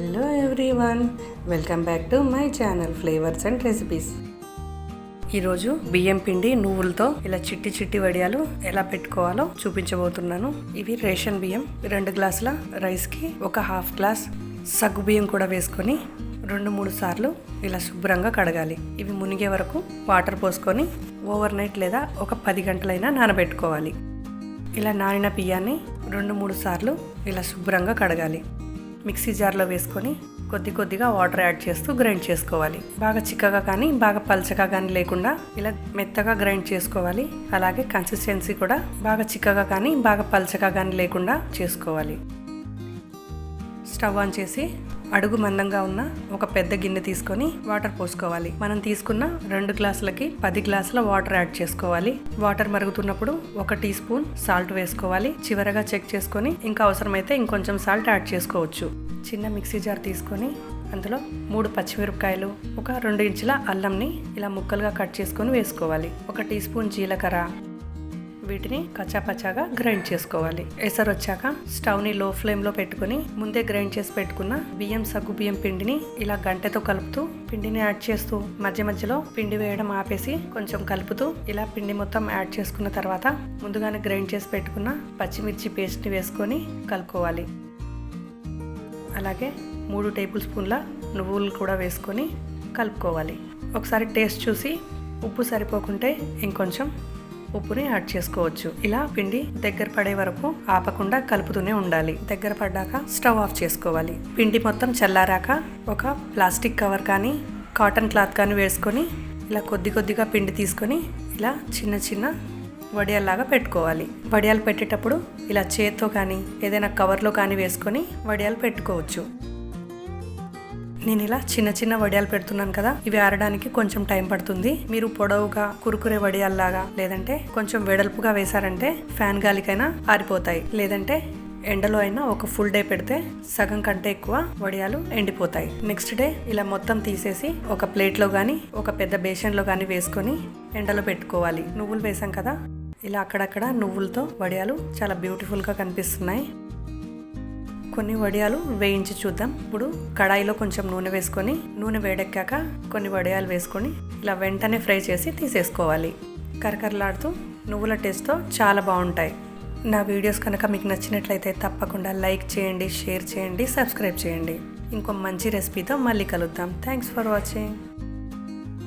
Hello everyone, welcome back to my channel flavours and recipes. ఈరోజు బియ్యం పిండి నువ్వులతో ఇలా చిట్టి చిట్టి వడియాలు ఎలా పెట్టుకోవాలో చూపించబోతున్నాను. ఇవి రేషన్ బియ్యం. 2 గ్లాసుల రైస్కి ఒక హాఫ్ గ్లాస్ సగ్గు బియ్యం కూడా వేసుకొని 2-3 సార్లు ఇలా శుభ్రంగా కడగాలి. ఇవి మునిగే వరకు వాటర్ పోసుకొని ఓవర్ నైట్ లేదా ఒక 10 గంటలైనా నానబెట్టుకోవాలి. ఇలా నానిన బియ్యాన్ని 2-3 సార్లు ఇలా శుభ్రంగా కడగాలి. మిక్సీ జార్లో వేసుకొని కొద్దిగా వాటర్ యాడ్ చేస్తూ గ్రైండ్ చేసుకోవాలి. బాగా చిక్కగా కానీ బాగా పల్చగా కానీ లేకుండా ఇలా మెత్తగా గ్రైండ్ చేసుకోవాలి. అలాగే కన్సిస్టెన్సీ కూడా బాగా చిక్కగా కానీ బాగా పల్చగా కానీ లేకుండా చేసుకోవాలి. స్టవ్ ఆన్ చేసి అడుగు మందంగా ఉన్న ఒక పెద్ద గిన్నె తీసుకొని వాటర్ పోసుకోవాలి. మనం తీసుకున్న 2 గ్లాసులకి 10 గ్లాసుల వాటర్ యాడ్ చేసుకోవాలి. వాటర్ మరుగుతున్నప్పుడు 1 టీ స్పూన్ సాల్ట్ వేసుకోవాలి. చివరగా చెక్ చేసుకొని ఇంకా అవసరమైతే ఇంకొంచెం సాల్ట్ యాడ్ చేసుకోవచ్చు. చిన్న మిక్సీ జార్ తీసుకొని అందులో 3 పచ్చిమిరపకాయలు, ఒక 2 ఇంచుల అల్లంని ఇలా ముక్కలుగా కట్ చేసుకొని వేసుకోవాలి. 1 టీ స్పూన్ జీలకర్ర, వీటిని కచ్చాపచ్చాగా గ్రైండ్ చేసుకోవాలి. ఎసరు వచ్చాక స్టవ్ని లో ఫ్లేమ్లో పెట్టుకుని ముందే గ్రైండ్ చేసి పెట్టుకున్న సగ్గు బియ్యం పిండిని ఇలా గంటెతో కలుపుతూ పిండిని యాడ్ చేస్తూ మధ్య మధ్యలో పిండి వేయడం ఆపేసి కొంచెం కలుపుతూ ఇలా పిండి మొత్తం యాడ్ చేసుకున్న తర్వాత ముందుగానే గ్రైండ్ చేసి పెట్టుకున్న పచ్చిమిర్చి పేస్ట్ని వేసుకొని కలుపుకోవాలి. అలాగే 3 టేబుల్ స్పూన్ల నువ్వులు కూడా వేసుకొని కలుపుకోవాలి. ఒకసారి టేస్ట్ చూసి ఉప్పు సరిపోకుంటే ఇంకొంచెం ఉప్పుని యాడ్ చేసుకోవచ్చు. ఇలా పిండి దగ్గర పడే వరకు ఆపకుండా కలుపుతూనే ఉండాలి. దగ్గర పడ్డాక స్టవ్ ఆఫ్ చేసుకోవాలి. పిండి మొత్తం చల్లారాక ఒక ప్లాస్టిక్ కవర్ కానీ కాటన్ క్లాత్ కానీ వేసుకొని ఇలా కొద్దిగా పిండి తీసుకొని ఇలా చిన్న వడియాల్లాగా పెట్టుకోవాలి. వడియాలు పెట్టేటప్పుడు ఇలా చేత్తో కానీ ఏదైనా కవర్లో కానీ వేసుకొని వడియాలు పెట్టుకోవచ్చు. నేను ఇలా చిన్న వడియాలు పెడుతున్నాను కదా, ఇవి ఆరడానికి కొంచెం టైం పడుతుంది. మీరు పొడవుగా కురుకురే వడియాల్లాగా లేదంటే కొంచెం వెడల్పుగా వేశారంటే ఫ్యాన్ గాలికైనా ఆరిపోతాయి. లేదంటే ఎండలో అయినా ఒక ఫుల్ డే పెడితే సగం కంటే ఎక్కువ వడియాలు ఎండిపోతాయి. నెక్స్ట్ డే ఇలా మొత్తం తీసేసి ఒక ప్లేట్లో కానీ ఒక పెద్ద బేషన్లో కానీ వేసుకొని ఎండలో పెట్టుకోవాలి. నువ్వులు వేసాం కదా, ఇలా అక్కడక్కడ నువ్వులతో వడియాలు చాలా బ్యూటిఫుల్గా కనిపిస్తున్నాయి. కొన్ని వడియాలు వేయించి చూద్దాం. ఇప్పుడు కడాయిలో కొంచెం నూనె వేసుకొని నూనె వేడెక్కాక కొన్ని వడియాలు వేసుకొని ఇలా వెంటనే ఫ్రై చేసి తీసేసుకోవాలి. కరకరలాడుతూ నువ్వుల టేస్ట్తో చాలా బాగుంటాయి. నా వీడియోస్ కనుక మీకు నచ్చినట్లయితే తప్పకుండా లైక్ చేయండి, షేర్ చేయండి, సబ్స్క్రైబ్ చేయండి. ఇంకో మంచి రెసిపీతో మళ్ళీ కలుద్దాం. Thanks for watching.